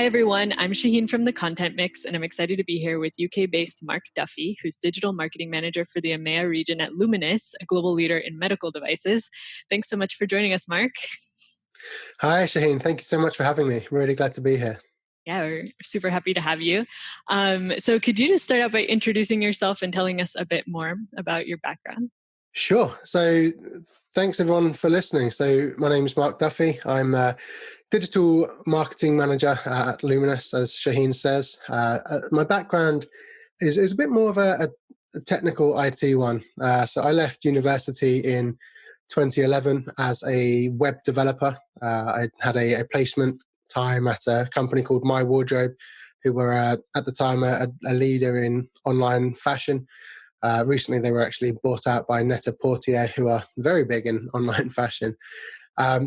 Hi, everyone. I'm Shaheen from The Content Mix, and I'm excited to be here with UK-based Mark Duffy, who's Digital Marketing Manager for the EMEA region at Lumenis, a global leader in medical devices. Thanks so much for joining us, Mark. Hi, Shaheen. Thank you so much for having me. Really glad to be here. Yeah, we're super happy to have you. So could you just start out by introducing yourself and telling us a bit more about your background? Sure. So thanks, everyone, for listening. So my name is Mark Duffy. I'm a digital marketing manager at Lumenis, as Shaheen says. My background is a bit more of a technical IT one. So I left university in 2011 as a web developer. I had a placement time at a company called My Wardrobe, who were at the time a leader in online fashion. Recently, they were actually bought out by Net-a-Porter, who are very big in online fashion.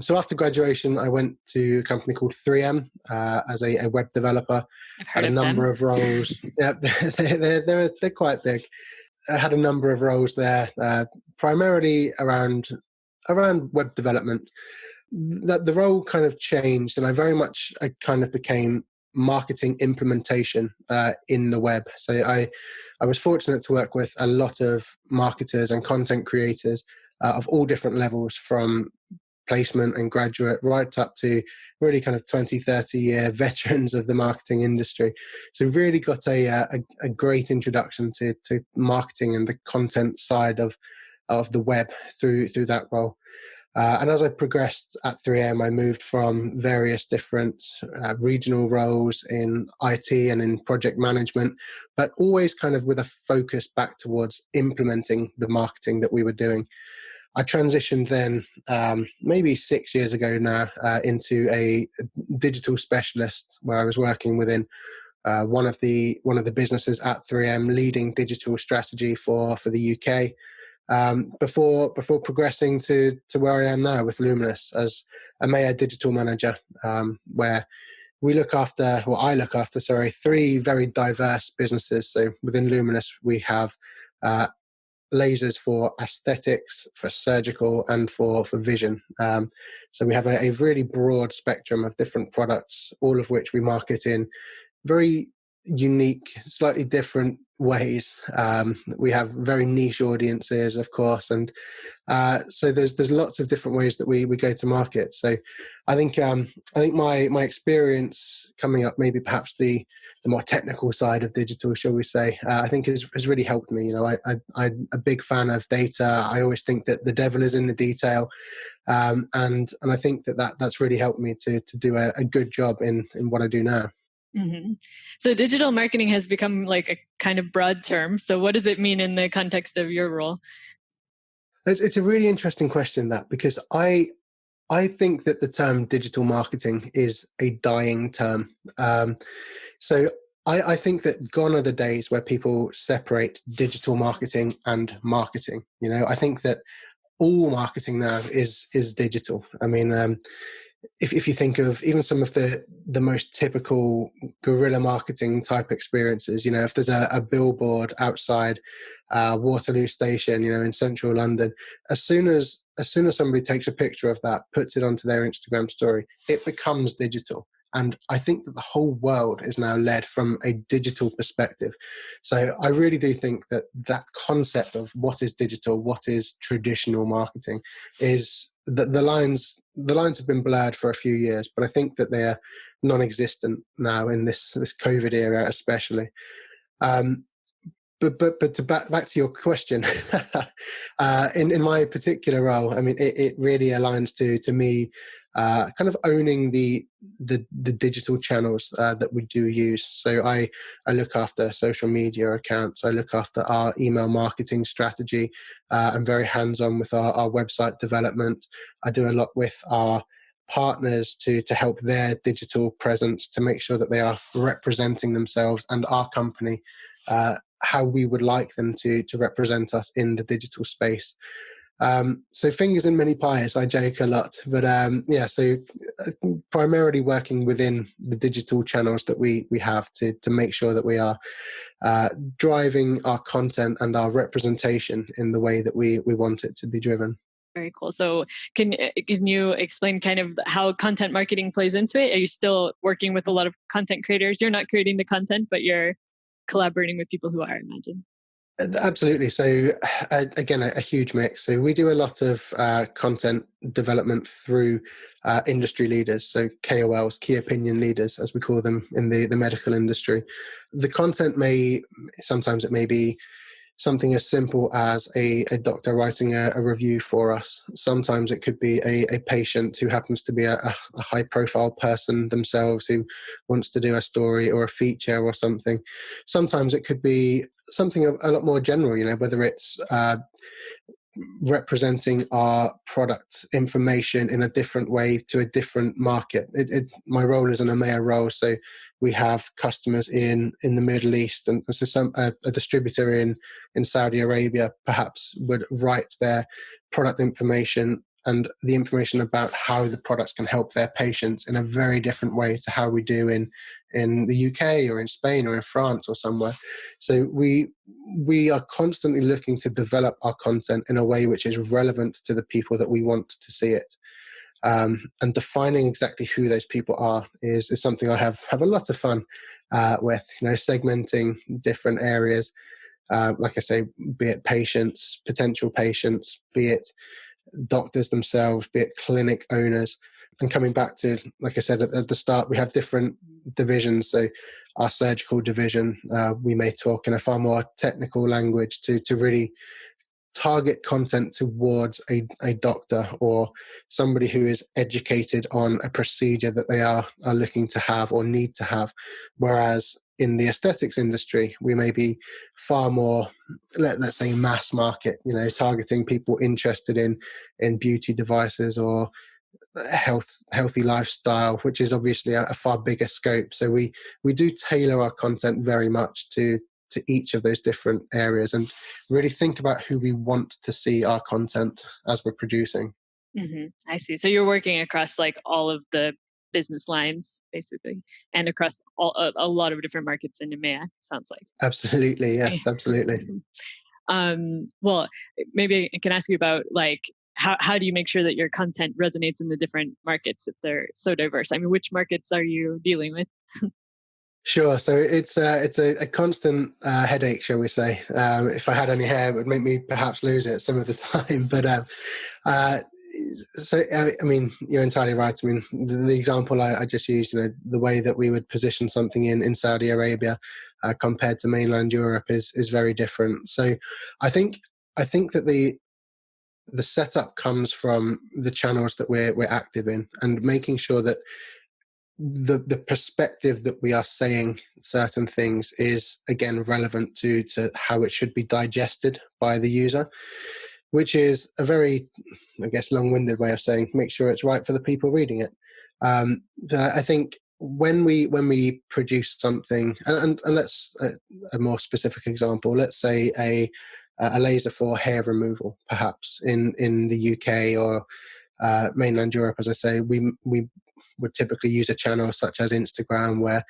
So after graduation, I went to a company called 3M as a web developer. I've heard Had a of them. number of roles. Yeah, they're quite big. I had a number of roles there, primarily around web development. That the role kind of changed, and I kind of became marketing implementation in the web. So I was fortunate to work with a lot of marketers and content creators of all different levels, from placement and graduate right up to really kind of 20, 30-year veterans of the marketing industry. So really got a great introduction to marketing and the content side of the web through that role. And as I progressed at 3M, I moved from various different regional roles in IT and in project management, but always kind of with a focus back towards implementing the marketing that we were doing. I transitioned then, maybe 6 years ago now, into a digital specialist, where I was working within one of the businesses at 3M, leading digital strategy for the UK. Before progressing to where I am now with Lumenis as EMEA digital manager, where I look after, three very diverse businesses. So within Lumenis, we have lasers for aesthetics, for surgical, and for vision. So we have a really broad spectrum of different products, all of which we market in very unique, slightly different ways. We have very niche audiences, of course, and so there's lots of different ways that we go to market. So I think my experience coming up, maybe perhaps the more technical side of digital, shall we say, I think has really helped me. You know, I'm a big fan of data. I always think that the devil is in the detail, and I think that's really helped me to do a good job in what I do now. Mm-hmm. So digital marketing has become like a kind of broad term. So what does it mean in the context of your role? It's a really interesting question, that, because I think that the term digital marketing is a dying term. So I think that gone are the days where people separate digital marketing and marketing. You know, I think that all marketing now is digital. I mean, if you think of even some of the most typical guerrilla marketing type experiences, you know, if there's a billboard outside Waterloo Station, you know, in central London, as soon as somebody takes a picture of that, puts it onto their Instagram story, it becomes digital. And I think that the whole world is now led from a digital perspective. So I really do think that concept of what is digital, what is traditional marketing, is that the lines have been blurred for a few years, but I think that they are non-existent now in this COVID era, especially. But to back to your question, in my particular role, I mean, it really aligns to me, kind of owning the digital channels that we do use. So I look after social media accounts. I look after our email marketing strategy. I'm very hands-on with our website development. I do a lot with our partners to help their digital presence, to make sure that they are representing themselves and our company how we would like them to represent us in the digital space. So fingers in many pies, I joke a lot, but so primarily working within the digital channels that we have to make sure that we are driving our content and our representation in the way that we want it to be driven. Very cool. So can you explain kind of how content marketing plays into it? Are you still working with a lot of content creators? You're not creating the content, but you're collaborating with people who are, I imagine. Absolutely. So again, a huge mix. So we do a lot of content development through industry leaders, so KOLs, key opinion leaders, as we call them in the medical industry. The content sometimes it may be something as simple as a doctor writing a review for us. Sometimes it could be a patient who happens to be a high profile person themselves who wants to do a story or a feature or something. Sometimes it could be something a lot more general, whether it's representing our product information in a different way to a different market. My role is an EMEA role, so we have customers in the Middle East, and so a distributor in Saudi Arabia perhaps would write their product information and the information about how the products can help their patients in a very different way to how we do in the UK or in Spain or in France or somewhere. So we are constantly looking to develop our content in a way which is relevant to the people that we want to see it. And defining exactly who those people are is something I have a lot of fun with, segmenting different areas. Like I say, be it patients, potential patients, be it doctors themselves, be it clinic owners. And coming back to, like I said at the start, we have different divisions. So our surgical division, we may talk in a far more technical language to really target content towards a doctor or somebody who is educated on a procedure that they are looking to have or need to have. Whereas in the aesthetics industry, we may be far more, let's say, mass market, targeting people interested in beauty devices or healthy lifestyle, which is obviously a far bigger scope. So we do tailor our content very much to each of those different areas and really think about who we want to see our content as we're producing. I see. So you're working across like all of the business lines, basically, and across a lot of different markets in EMEA, sounds like. Absolutely. Yes, absolutely. Well, maybe I can ask you about like how do you make sure that your content resonates in the different markets if they're so diverse? I mean, which markets are you dealing with? Sure. So it's a constant headache, shall we say? If I had any hair, it would make me perhaps lose it some of the time. But so I mean, you're entirely right. I mean, the example I just used, the way that we would position something in Saudi Arabia compared to mainland Europe is very different. So I think that the setup comes from the channels that we're active in and making sure that the perspective that we are saying certain things is again relevant to how it should be digested by the user, which is a very, I guess, long-winded way of saying make sure it's right for the people reading it. I think when we produce something, and let's a more specific example, let's say a laser for hair removal, perhaps in the UK or mainland Europe, as I say, we would typically use a channel such as Instagram where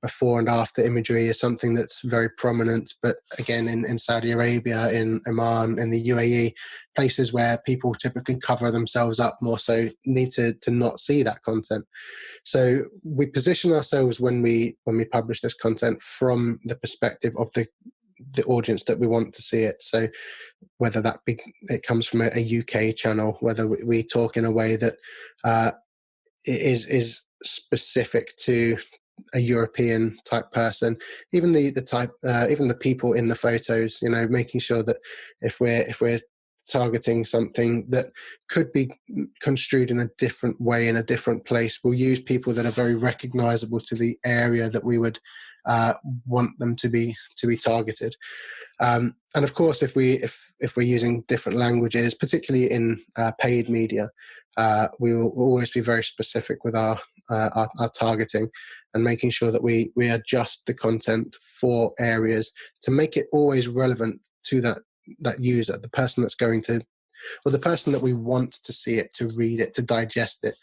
before and after imagery is something that's very prominent. But again, in Saudi Arabia, in Oman, in the UAE, places where people typically cover themselves up more so need to not see that content. So we position ourselves when we publish this content from the perspective of the audience that we want to see it. So whether it comes from a UK channel, whether we talk in a way that is specific to a European type person, even the type, even the people in the photos, making sure that if we're targeting something that could be construed in a different way in a different place, we'll use people that are very recognizable to the area that we would want them to be targeted. And of course, if we're using different languages, particularly in paid media, we will always be very specific with our targeting and making sure that we adjust the content for areas to make it always relevant to that user, the person that's going to, or the person that we want to see it, to read it, to digest it.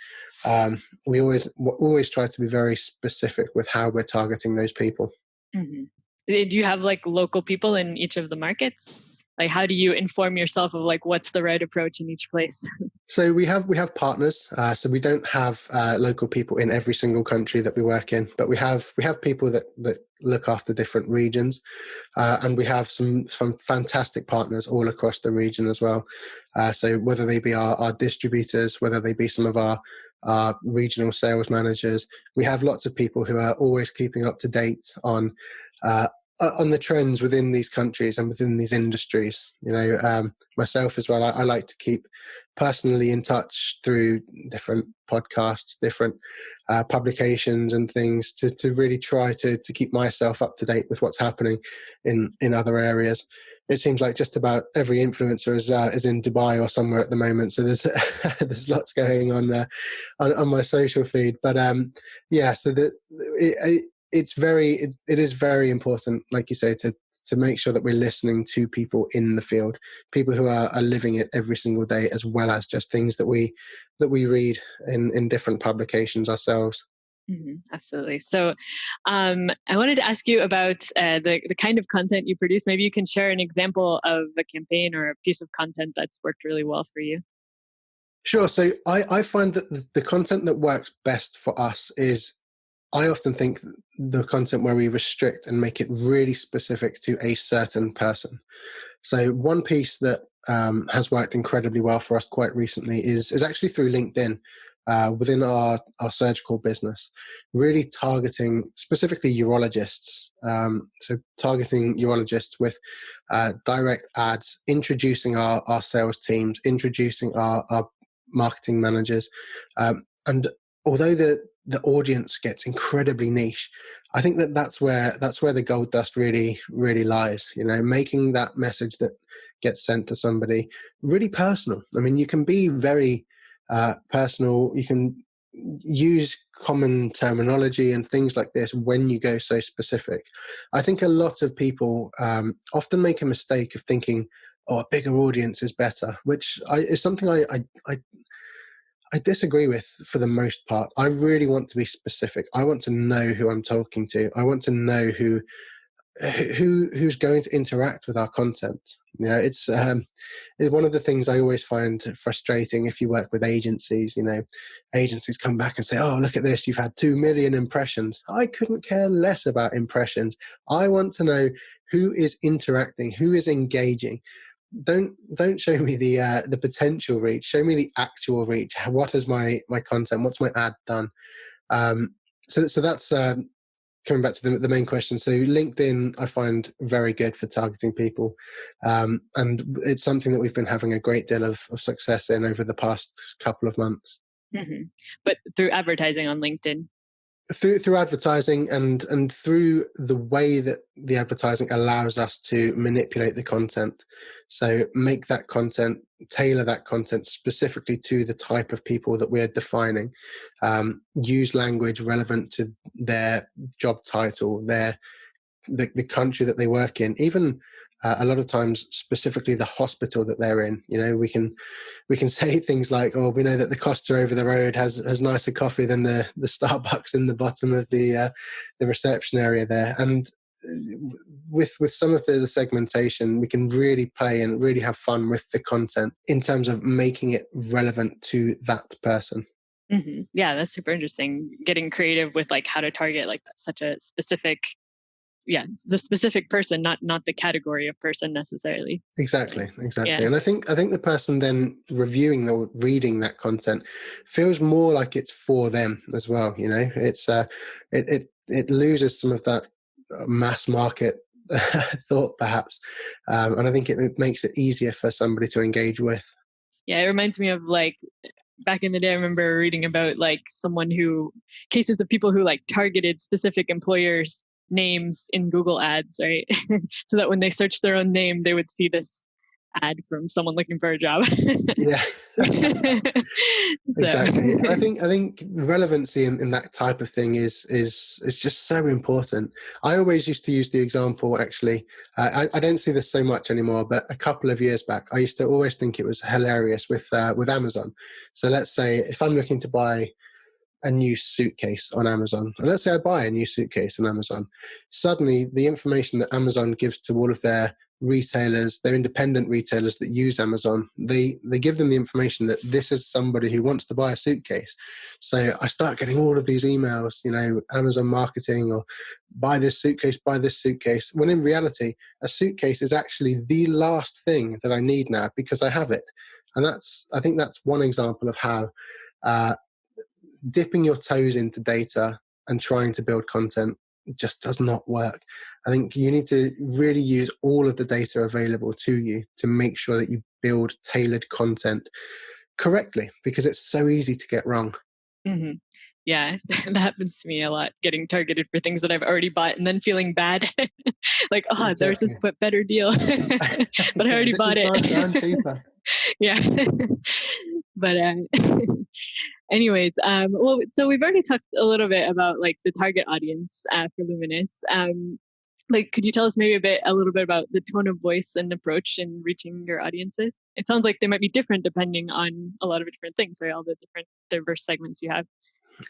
We always try to be very specific with how we're targeting those people. Mm-hmm. Do you have like local people in each of the markets? Like, how do you inform yourself of like what's the right approach in each place? So we have partners. So we don't have local people in every single country that we work in, but we have people that look after different regions, and we have some fantastic partners all across the region as well. So whether they be our distributors, whether they be some of our regional sales managers, we have lots of people who are always keeping up to date uh, on the trends within these countries and within these industries. Myself as well, I like to keep personally in touch through different podcasts, different publications and things to really try to keep myself up to date with what's happening in other areas. It seems like just about every influencer is in Dubai or somewhere at the moment, so there's there's lots going on my social feed. But so it is very important, like you say, to make sure that we're listening to people in the field, people who are living it every single day, as well as just things that we read in different publications ourselves. Absolutely. So I wanted to ask you about the kind of content you produce. Maybe you can share an example of a campaign or a piece of content that's worked really well for you. Sure. So I find that the content that works best for us is, I often think, the content where we restrict and make it really specific to a certain person. So one piece that has worked incredibly well for us quite recently is actually through LinkedIn, within our surgical business, really targeting specifically urologists. So targeting urologists with direct ads, introducing our sales teams, introducing our marketing managers, and although the audience gets incredibly niche, I think that's where the gold dust really lies. Making that message that gets sent to somebody really personal. I mean, you can be very personal. You can use common terminology and things like this when you go so specific. I think a lot of people often make a mistake of thinking, "Oh, a bigger audience is better," which is something I disagree with for the most part. I really want to be specific. I want to know who I'm talking to. I want to know who's going to interact with our content. It's one of the things I always find frustrating if you work with agencies. Agencies come back and say, "Oh, look at this, you've had 2 million impressions." I couldn't care less about impressions. I want to know who is interacting, who is engaging. Don't show me the potential reach. Show me the actual reach. What is my content? What's my ad done? So that's coming back to the main question. So LinkedIn, I find very good for targeting people, and it's something that we've been having a great deal of success in over the past couple of months. But through advertising on LinkedIn. Through advertising and through the way that the advertising allows us to manipulate the content. So make that content, tailor that content specifically to the type of people that we're defining. Use language relevant to their job title, the country that they work in, even a lot of times specifically the hospital that they're in. We can say things like, "Oh, we know that the Costa over the road has nicer coffee than the Starbucks in the bottom of the reception area there." And with some of the segmentation, we can really play and really have fun with the content in terms of making it relevant to that person. Yeah, that's super interesting. Getting creative with like how to target like such a specific, the specific person, not the category of person necessarily. Exactly. Yeah. And I think the person then reviewing or reading that content feels more like it's for them as well. It's it loses some of that mass market thought perhaps, and I think it makes it easier for somebody to engage with. Yeah, it reminds me of like back in the day. I remember reading about like cases of people who like targeted specific employers' names in Google ads, right? So that when they searched their own name, they would see this ad from someone looking for a job. Yeah. So. Exactly. I think relevancy in that type of thing is just so important. I always used to use the example, actually. I don't see this so much anymore, but a couple of years back, I used to always think it was hilarious with Amazon. So let's say if I'm looking to buy a new suitcase on Amazon, and let's say I buy a new suitcase on Amazon, suddenly the information that Amazon gives to all of their retailers, their independent retailers that use Amazon, they give them the information that this is somebody who wants to buy a suitcase. So I start getting all of these emails, Amazon marketing, or buy this suitcase, when in reality, a suitcase is actually the last thing that I need now because I have it. And I think that's one example of how dipping your toes into data and trying to build content just does not work. I think you need to really use all of the data available to you to make sure that you build tailored content correctly, because it's so easy to get wrong. Mm-hmm. Yeah, that happens to me a lot, getting targeted for things that I've already bought and then feeling bad. Like, there's Exactly. this better deal, but I Yeah, already this bought is it. nicer and cheaper. Yeah. But anyways, well, so we've already talked a little bit about like the target audience for Lumenis. Like, could you tell us maybe a little bit about the tone of voice and approach in reaching your audiences? It sounds like they might be different depending on a lot of different things, right? All the different diverse segments you have.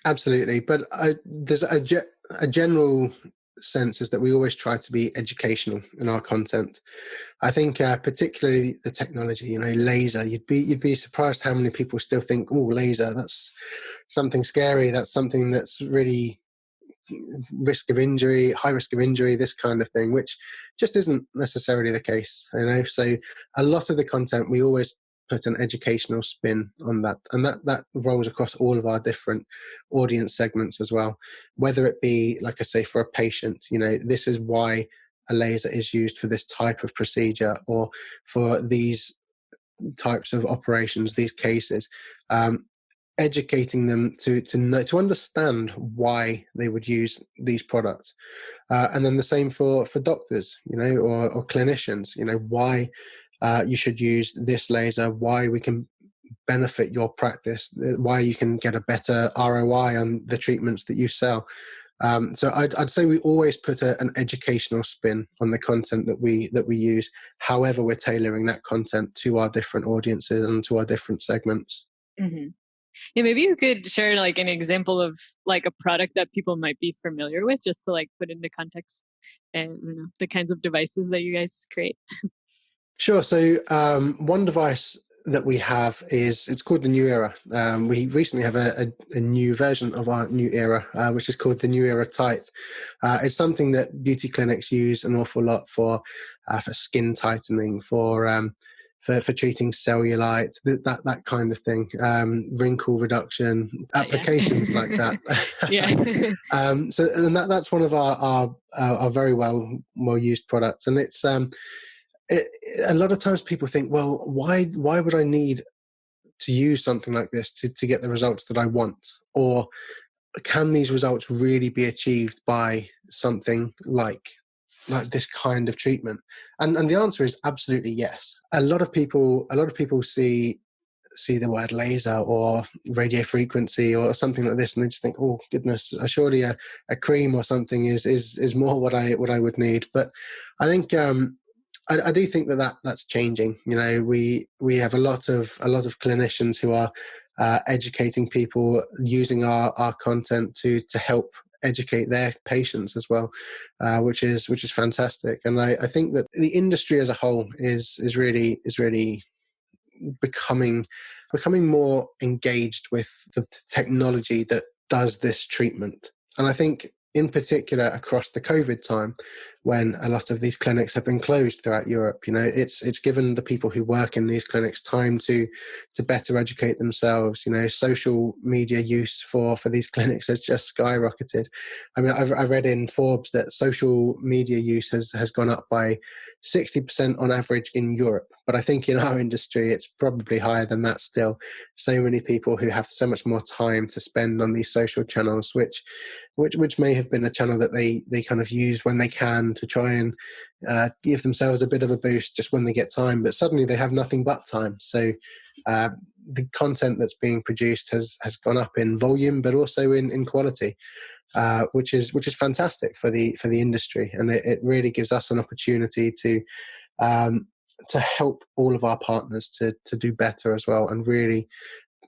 Absolutely. But there's a general sense is that we always try to be educational in our content. I think particularly the technology, laser, you'd be surprised how many people still think, oh, laser, that's something scary. That's something that's really high risk of injury, this kind of thing, which just isn't necessarily the case. So a lot of the content, we always put an educational spin on that, and that rolls across all of our different audience segments as well. Whether it be, like I say, for a patient, this is why a laser is used for this type of procedure, or for these types of operations, these cases. Educating them to know, to understand why they would use these products, and then the same for doctors, or clinicians, why you should use this laser, why we can benefit your practice, why you can get a better ROI on the treatments that you sell. So I'd say we always put an educational spin on the content that we use. However, we're tailoring that content to our different audiences and to our different segments. Mm-hmm. Yeah, maybe you could share like an example of like a product that people might be familiar with, just to like put into context and the kinds of devices that you guys create. Sure. So one device that we have it's called the New Era. We recently have a new version of our New Era, which is called the New Era Tight. It's something that beauty clinics use an awful lot for skin tightening, for treating cellulite, that kind of thing, wrinkle reduction, applications like that. Yeah. So and that's one of our very well used products, and it's a lot of times people think, well, why would I need to use something like this to get the results that I want? Or can these results really be achieved by something like this kind of treatment? And the answer is absolutely yes. A lot of people see the word laser or radio frequency or something like this, and they just think, oh goodness, surely a cream or something is more what I would need. But I think I do think that's changing. We have a lot of clinicians who are educating people using our content to help educate their patients as well, which is fantastic. And I think that the industry as a whole is really becoming more engaged with the technology that does this treatment. And I think in particular across the COVID time, when a lot of these clinics have been closed throughout Europe, it's given the people who work in these clinics time to better educate themselves. Social media use for these clinics has just skyrocketed. I mean, I read in Forbes that social media use has gone up by 60% on average in Europe. But I think in our industry, it's probably higher than that still. So many people who have so much more time to spend on these social channels, which may have been a channel that they kind of use when they can to try and give themselves a bit of a boost just when they get time. But suddenly they have nothing but time. So the content that's being produced has gone up in volume, but also in quality. Which is fantastic for the industry, and it really gives us an opportunity to help all of our partners to do better as well, and really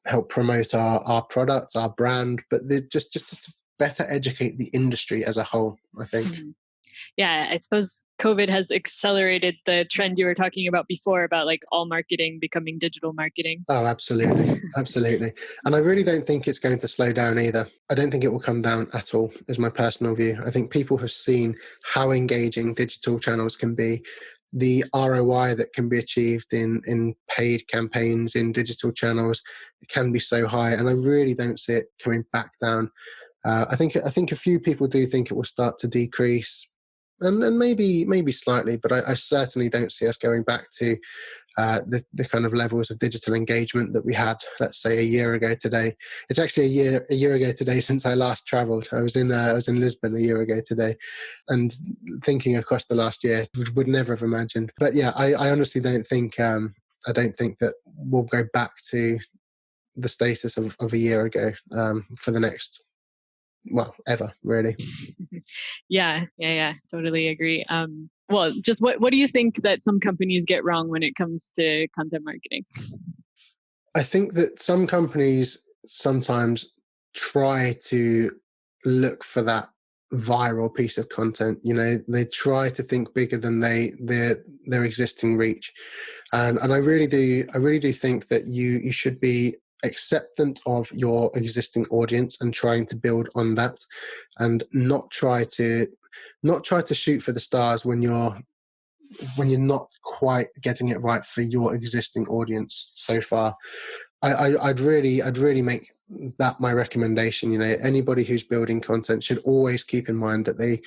help promote our product, our brand, but just to better educate the industry as a whole, I think. Mhm. Yeah, I suppose COVID has accelerated the trend you were talking about before about like all marketing becoming digital marketing. Oh, absolutely. Absolutely. And I really don't think it's going to slow down either. I don't think it will come down at all, is my personal view. I think people have seen how engaging digital channels can be, the ROI that can be achieved in paid campaigns, in digital channels, it can be so high. And I really don't see it coming back down. I think a few people do think it will start to decrease, and maybe slightly, but I certainly don't see us going back to the kind of levels of digital engagement that we had, let's say, a year ago today. It's actually a year ago today since I last travelled. I was in Lisbon a year ago today, and thinking across the last year, would never have imagined. But yeah, I honestly don't think I don't think that we'll go back to the status of a year ago for the next, well, ever really. Yeah, totally agree. Well, just what do you think that some companies get wrong when it comes to content marketing? I think that some companies sometimes try to look for that viral piece of content. You know, they try to think bigger than their existing reach, and I really do think that you should be acceptant of your existing audience and trying to build on that, and not try to shoot for the stars when you're not quite getting it right for your existing audience so far. I'd really make that my recommendation. You know, anybody who's building content should always keep in mind that the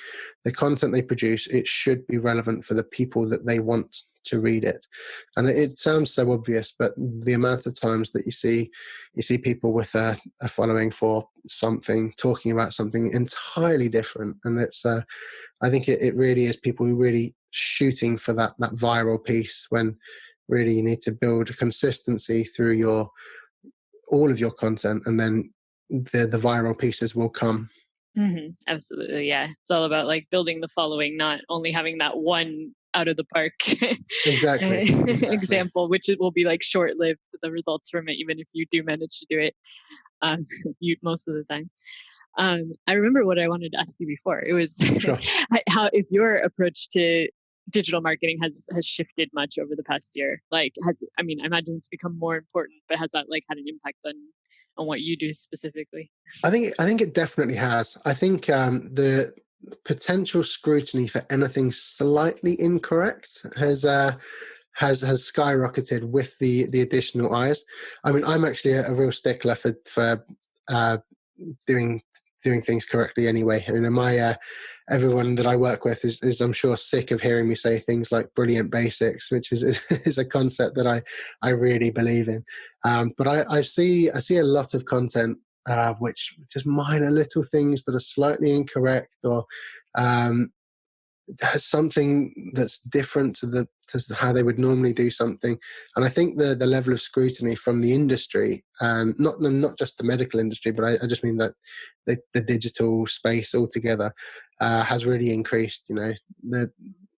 content they produce, it should be relevant for the people that they want to read it. And it sounds so obvious, but the amount of times that you see people with a following for something talking about something entirely different, and I think it really is people who really shooting for that viral piece, when really you need to build consistency through your all of your content, and then the viral pieces will come. Absolutely, yeah. It's all about like building the following, not only having that one out of the park Exactly, exactly. example, which it will be like short lived. The results from it, even if you do manage to do it, um, you most of the time. I remember what I wanted to ask you before. It was Sure. how if your approach to digital marketing has shifted much over the past year. Like, I mean, I imagine it's become more important, but has that like had an impact on what you do specifically? I think it definitely has. I think the potential scrutiny for anything slightly incorrect has skyrocketed with the additional eyes. I mean, I'm actually a real stickler for uh, doing doing things correctly anyway. I mean, everyone that I work with is I'm sure sick of hearing me say things like brilliant basics, which is is a concept that I really believe in. But I see a lot of content which just minor little things that are slightly incorrect, or um, something that's different to how they would normally do something. And I think the level of scrutiny from the industry, and not just the medical industry, but I just mean that the digital space altogether, has really increased. You know, the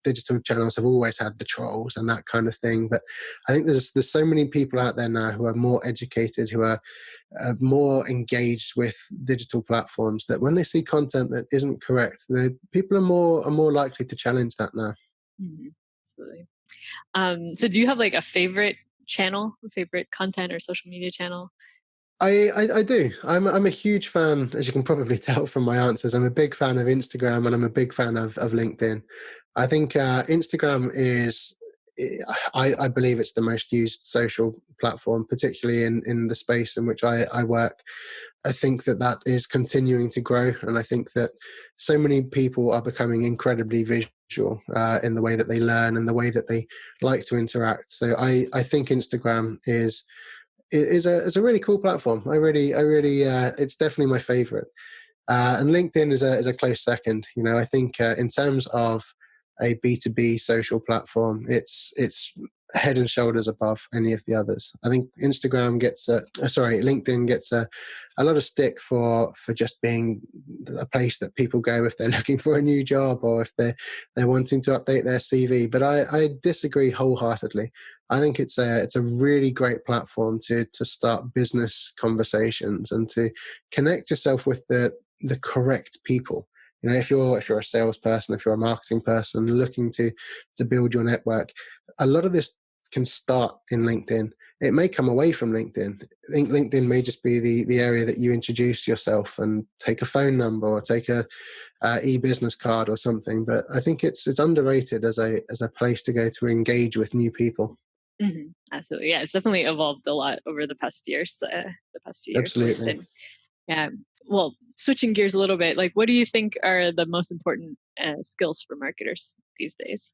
digital channels have always had the trolls and that kind of thing, but I think there's so many people out there now who are more educated, who are more engaged with digital platforms, that when they see content that isn't correct, the people are more likely to challenge that now. Mhm, absolutely. So do you have like a favorite channel, a favorite content or social media channel? I do. I'm a huge fan, as you can probably tell from my answers. I'm a big fan of Instagram, and I'm a big fan of LinkedIn. I think Instagram is, I believe it's the most used social platform, particularly in the space in which I work. I think that is continuing to grow, and I think that so many people are becoming incredibly visual in the way that they learn and the way that they like to interact. So I think Instagram is a really cool platform. I really it's definitely my favorite. And LinkedIn is a close second. You know, I think in terms of a B2B social platform, it's head and shoulders above any of the others. I think LinkedIn gets a lot of stick for just being a place that people go if they're looking for a new job or if they're wanting to update their CV. But I disagree wholeheartedly. I think it's a really great platform to start business conversations and to connect yourself with the correct people. You know, if you're a salesperson, if you're a marketing person looking to build your network, a lot of this can start in LinkedIn. It may come away from LinkedIn. I think LinkedIn may just be the area that you introduce yourself and take a phone number or take a e-business card or something. But I think it's underrated as a place to go to engage with new people. Mm-hmm. Absolutely. Yeah, it's definitely evolved a lot over the past years, the past few years, Absolutely. LinkedIn. Yeah. Well, switching gears a little bit, like what do you think are the most important skills for marketers these days?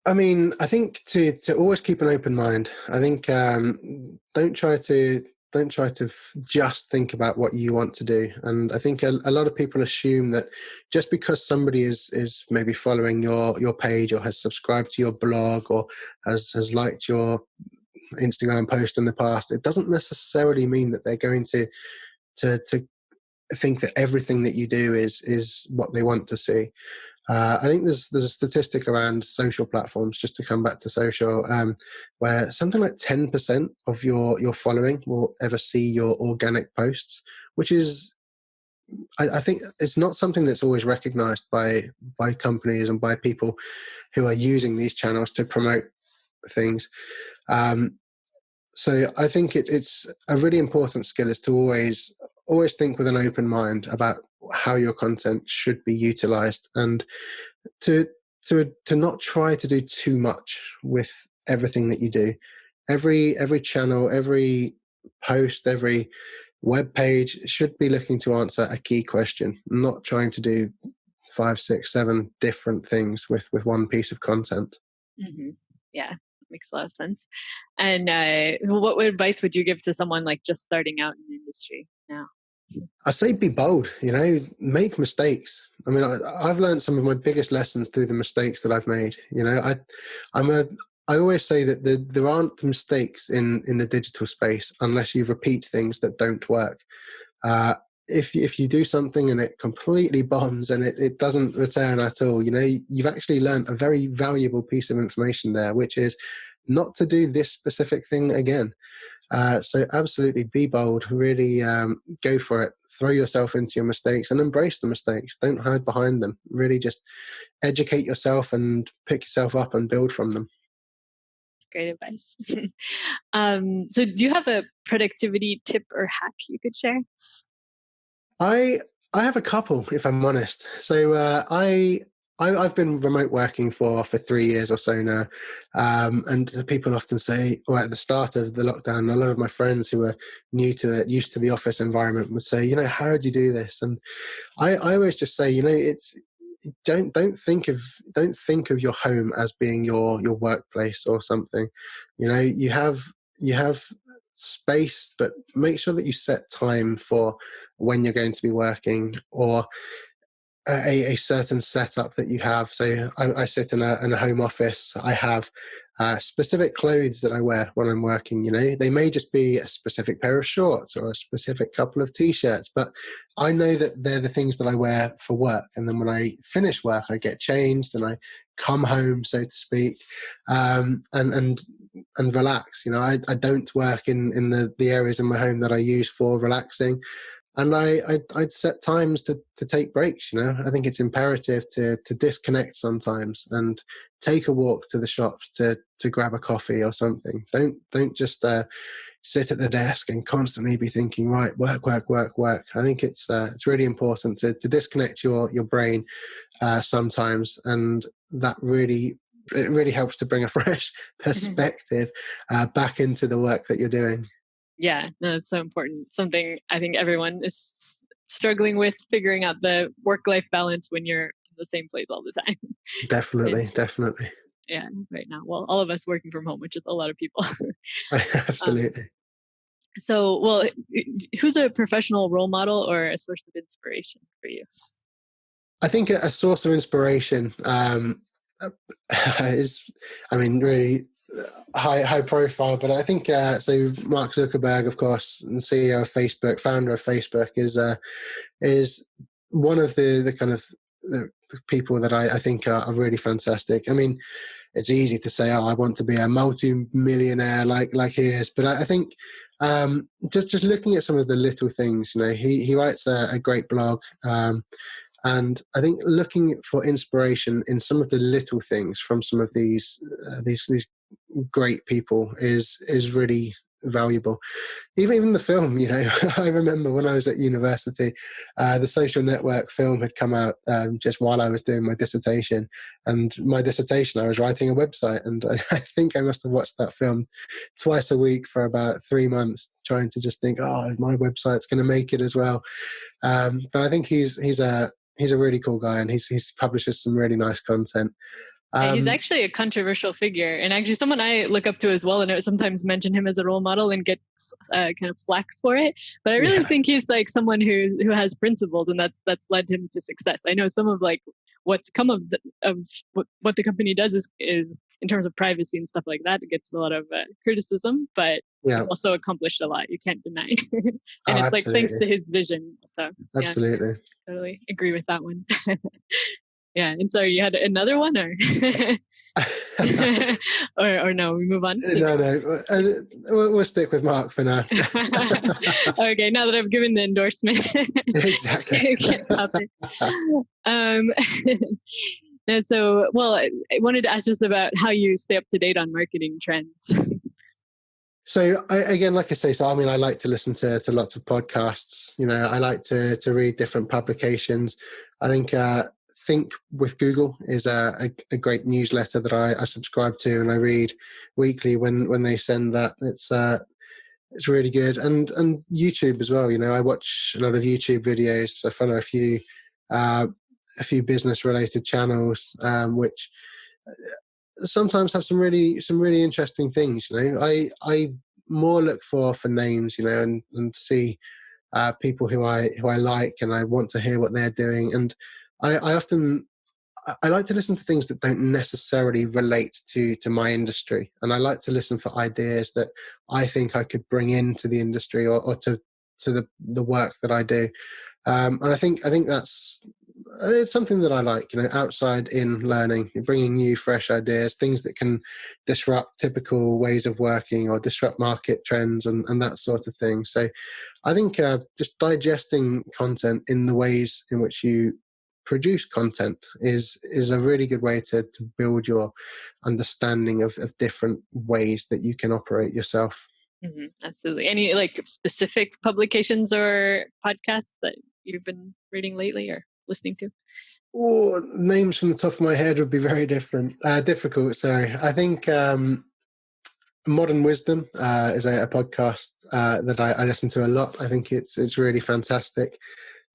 I mean, I think to always keep an open mind. I think don't try to just think about what you want to do. And I think a lot of people assume that just because somebody is maybe following your page or has subscribed to your blog or has liked your Instagram post in the past, it doesn't necessarily mean that they're going to think that everything that you do is what they want to see. I think there's a statistic around social platforms, just to come back to social, where something like 10% of your following will ever see your organic posts, which is, I think it's not something that's always recognized by companies and by people who are using these channels to promote things. So I think it's a really important skill is to always think with an open mind about how your content should be utilized, and to not try to do too much with everything that you do. Every channel, every post, every web page should be looking to answer a key question, not trying to do 5, 6, 7 different things with one piece of content. Mm-hmm. Yeah, makes a lot of sense. And what advice would you give to someone like just starting out in the industry now? I say be bold, make mistakes. I mean, I've learned some of my biggest lessons through the mistakes that I've made. I always say that there aren't mistakes in the digital space unless you repeat things that don't work. If you do something and it completely bombs and it doesn't return at all, you've actually learned a very valuable piece of information there, which is not to do this specific thing again. So absolutely be bold, really go for it, throw yourself into your mistakes and embrace the mistakes. Don't hide behind them. Really just educate yourself and pick yourself up and build from them. Great advice. So do you have a productivity tip or hack you could share? I have a couple, if I'm honest. So I've been remote working for 3 years or so now, and people often say, or at the start of the lockdown, a lot of my friends who are new to it, used to the office environment, would say, how do you do this? And I always just say, it's don't think of your home as being your workplace or something. You have space, but make sure that you set time for when you're going to be working, or a certain setup that you have. So I sit in a home office. I have specific clothes that I wear when I'm working. They may just be a specific pair of shorts or a specific couple of t-shirts, but I know that they're the things that I wear for work. And then when I finish work, I get changed and I come home, so to speak, and relax. I don't work in the areas in my home that I use for relaxing. And I'd set times to take breaks. I think it's imperative to disconnect sometimes and take a walk to the shops to grab a coffee or something. Don't just sit at the desk and constantly be thinking, right, work. I think it's really important to disconnect your brain sometimes, and that it really helps to bring a fresh perspective back into the work that you're doing. Yeah, no, it's so important. Something I think everyone is struggling with, figuring out the work-life balance when you're in the same place all the time. Definitely. Yeah, right now. Well, all of us working from home, which is a lot of people. um, Absolutely. well, who's a professional role model or a source of inspiration for you? I think a source of inspiration. is, I mean, really high profile. But I think so. Mark Zuckerberg, of course, and CEO of Facebook, founder of Facebook, is one of the kind of the people that I think are really fantastic. I mean, it's easy to say, "Oh, I want to be a multi-millionaire like he is," but I think just looking at some of the little things, he writes a great blog. And I think looking for inspiration in some of the little things from some of these great people is really valuable. Even the film, I remember when I was at university, the Social Network film had come out just while I was doing my dissertation. And my dissertation, I was writing a website, and I think I must have watched that film twice a week for about 3 months, trying to just think, oh, my website's going to make it as well. But I think he's a really cool guy, and he's publishes some really nice content. Yeah, he's actually a controversial figure, and actually someone I look up to as well, and I sometimes mention him as a role model and get kind of flack for it. But I really think he's like someone who has principles, and that's led him to success. I know some of like what's come of what the company does is in terms of privacy and stuff like that, it gets a lot of criticism, but he's also accomplished a lot. You can't deny, and it's like thanks to his vision. So absolutely, totally agree with that one. Yeah, and so you had another one, or or no? We move on. No, we'll stick with Mark for now. Okay, now that I've given the endorsement, exactly. Can't top it. So, well, I wanted to ask just about how you stay up to date on marketing trends. So again, like I say, I mean, I like to listen to lots of podcasts. I like to read different publications. I think with Google is a great newsletter that I subscribe to, and I read weekly when they send that. It's really good, and YouTube as well. I watch a lot of YouTube videos. I follow a few business related channels, which sometimes have some really interesting things. I more look for names, and see people who I like, and I want to hear what they're doing. And I often like to listen to things that don't necessarily relate to my industry, and I like to listen for ideas that I think I could bring into the industry or to the work that I do. And I think it's something that I like, outside in learning, bringing new, fresh ideas, things that can disrupt typical ways of working or disrupt market trends and that sort of thing. So I think just digesting content in the ways in which you produce content is a really good way to build your understanding of different ways that you can operate yourself. Mm-hmm, absolutely. Any like specific publications or podcasts that you've been reading lately or listening to? Oh, names from the top of my head would be very difficult. Sorry. I think Modern Wisdom is a podcast that I listen to a lot. I think it's really fantastic.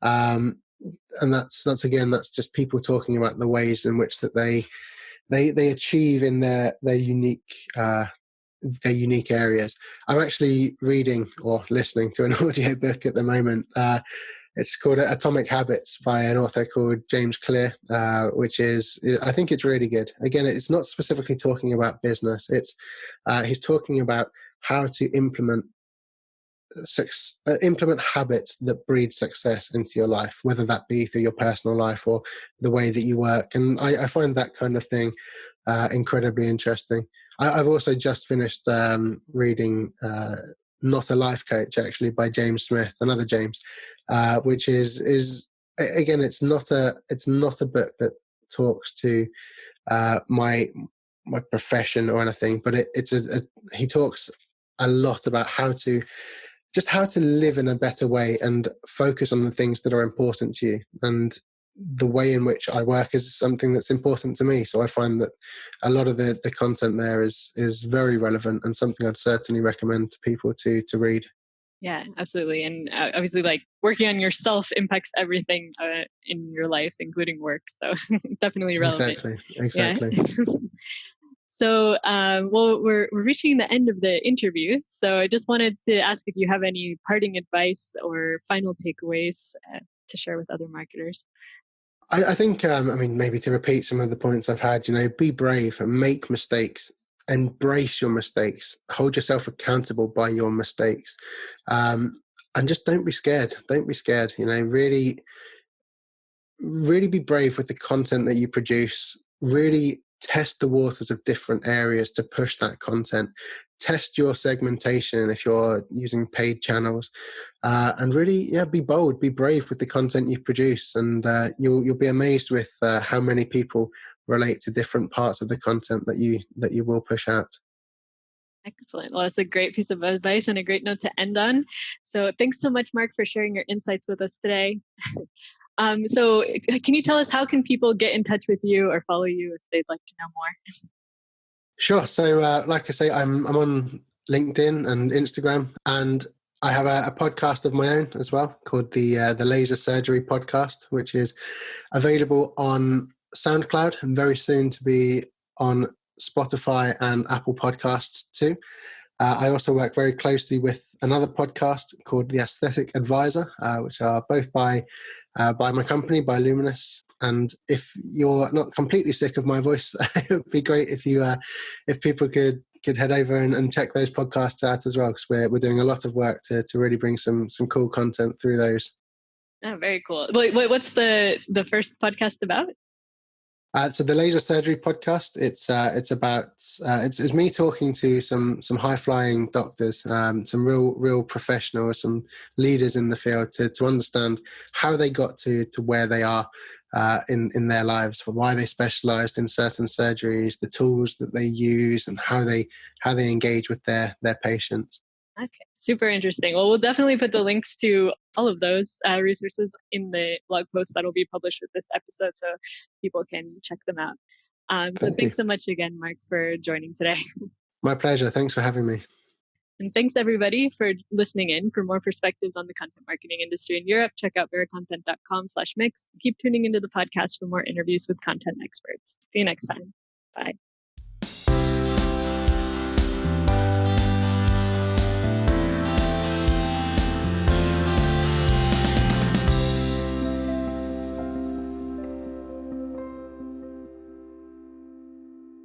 And that's just people talking about the ways in which that they achieve in their unique areas. I'm actually reading or listening to an audiobook at the moment. It's called Atomic Habits by an author called James Clear, which I think it's really good. Again, it's not specifically talking about business. He's talking about how to implement habits that breed success into your life, whether that be through your personal life or the way that you work. And I find that kind of thing incredibly interesting. I've also just finished reading Not a Life Coach, actually, by James Smith, another James, which is again, it's not a book that talks to my profession or anything, but he talks a lot about how to live in a better way and focus on the things that are important to you. And the way in which I work is something that's important to me. So I find that a lot of the content there is very relevant and something I'd certainly recommend to people to read. Yeah, absolutely. And obviously, like working on yourself impacts everything in your life, including work. So definitely relevant. Exactly. Yeah. So, well, we're reaching the end of the interview. So I just wanted to ask if you have any parting advice or final takeaways to share with other marketers. I think, I mean, maybe to repeat some of the points I've had, be brave and make mistakes, embrace your mistakes, hold yourself accountable by your mistakes, and just don't be scared. Don't be scared. Really, really be brave with the content that you produce. Really test the waters of different areas to push that content. Test your segmentation if you're using paid channels, and really, yeah, be bold, be brave with the content you produce, and you'll be amazed with how many people relate to different parts of the content that you will push out. Excellent. Well, that's a great piece of advice and a great note to end on. So thanks so much, Mark, for sharing your insights with us today. Can you tell us how can people get in touch with you or follow you if they'd like to know more? Sure. So, like I say, I'm on LinkedIn and Instagram, and I have a podcast of my own as well called the Laser Surgery Podcast, which is available on SoundCloud and very soon to be on Spotify and Apple Podcasts too. I also work very closely with another podcast called The Aesthetic Advisor, which are both by my company, by Lumenis. And if you're not completely sick of my voice, it would be great if people could head over and check those podcasts out as well, because we're doing a lot of work to really bring some cool content through those. Oh, very cool. What's the first podcast about? So the Laser Surgery Podcast, it's about it's me talking to some high flying doctors, some real professionals, some leaders in the field to understand how they got to where they are in their lives, why they specialised in certain surgeries, the tools that they use, and how they engage with their patients. Okay, super interesting. Well, we'll definitely put the links to all of those resources in the blog post that'll be published with this episode so people can check them out. So Thank you. thanks so much again, Mark, for joining today. My pleasure. Thanks for having me. And thanks everybody for listening in. For more perspectives on the content marketing industry in Europe, check out veracontent.com/mix. Keep tuning into the podcast for more interviews with content experts. See you next time. Bye.